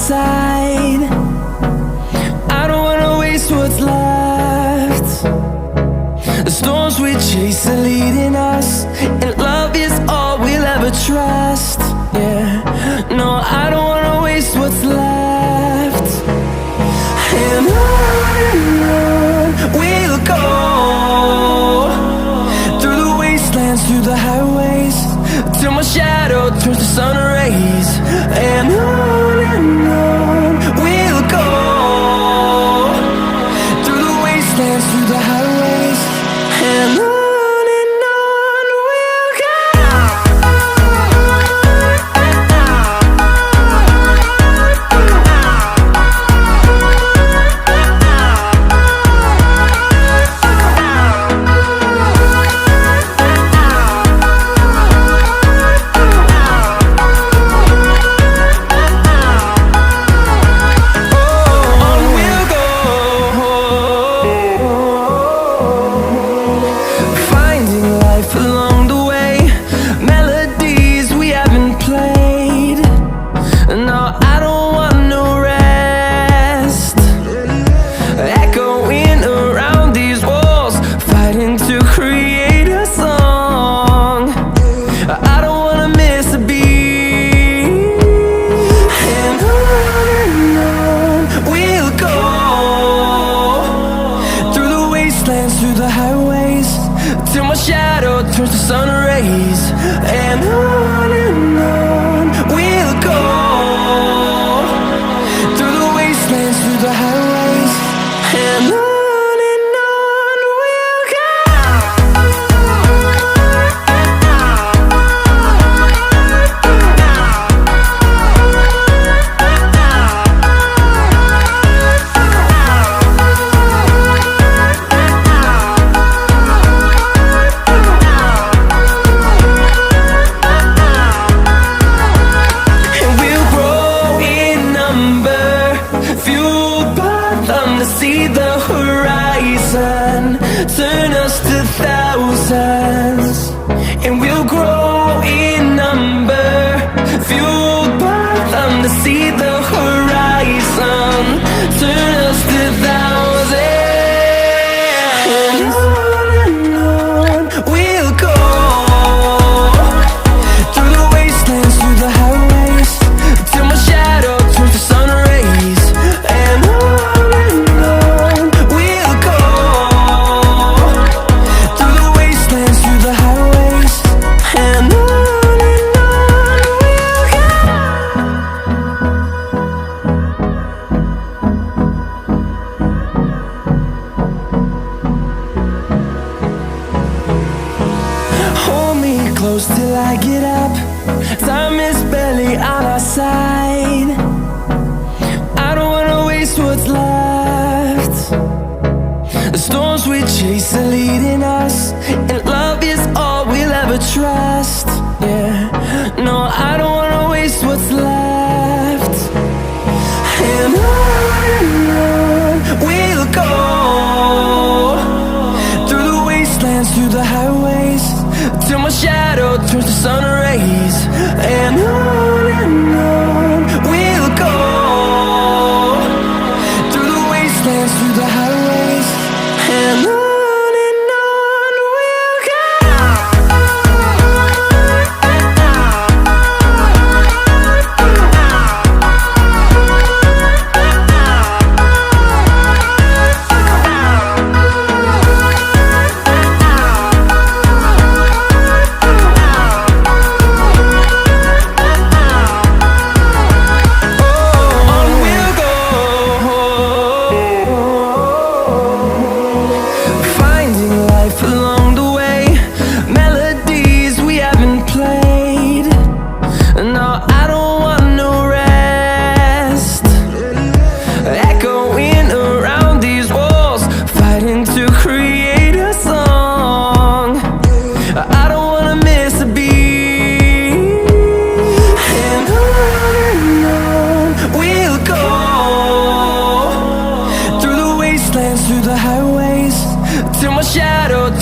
side. I don't wanna waste what's left. The storms we chase are leading us, and love is all we'll ever trust. Yeah, no, I don't wanna waste what's left. And on we'll go, through the wastelands, through the highways, till my shadow turns to sun rays. And on we'll go, through the wastelands, through the highways, and on we'll go. Through the highways, till my shadow turns to sun rays. And on we'll go, through the wastelands, through the highways, and on we'll go. To see the horizon turn us to thousands, and we'll grow in number, fueled by them. To see the horizon turn us to thousands, and on we'll go, through the wastelands, through the highways, till my shadow turns to sun rays. And close till I get up. Time is barely on our side. I don't wanna waste what's left. The storms we chase are leading us, and love is all we'll ever trust. Yeah, no, I don't wanna waste what's left. And on we'll go, through the wastelands, through the highways, till my shadow turns to sun rays. And on we'll go, through the wastelands, through the highways, and on.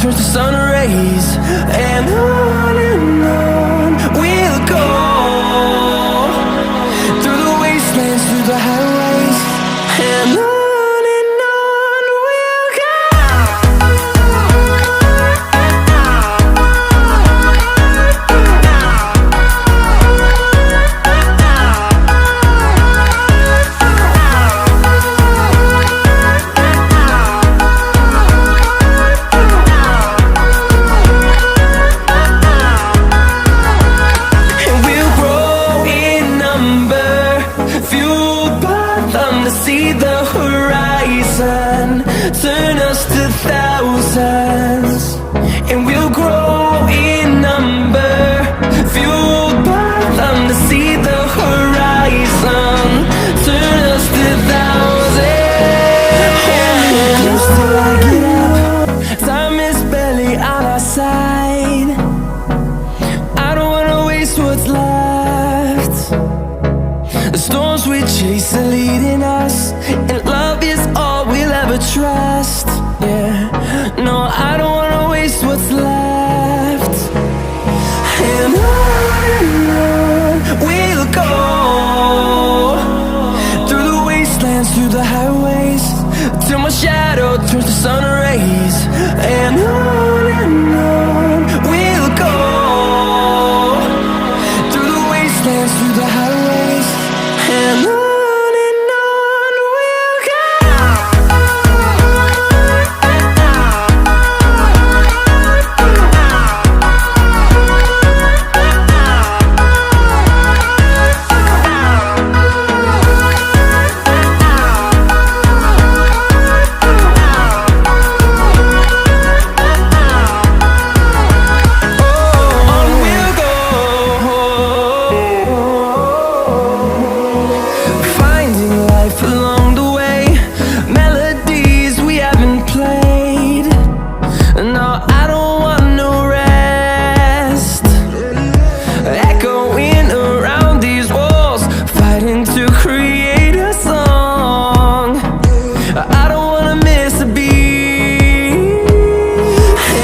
Turns to sun rays. And on we'll go, through the wastelands, through the The storms we chase are leading us, and love is all we'll ever trust. Yeah, no, I don't wanna waste what's left. And on we'll go, through the wastelands, through the highways, till my shadow turns to sun rays. And on we'll go, through the wastelands, through the highways, and on we'll go. Along the way, melodies we haven't played. No, I don't want no rest. Echoing around these walls, fighting to create a song. I don't wanna miss a beat.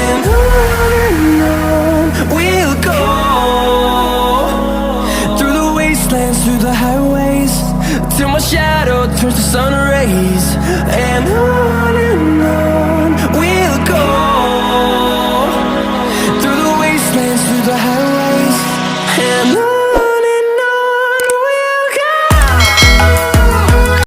And on we'll go, through the wastelands, through the highways, till my shadow turns to sun rays. And on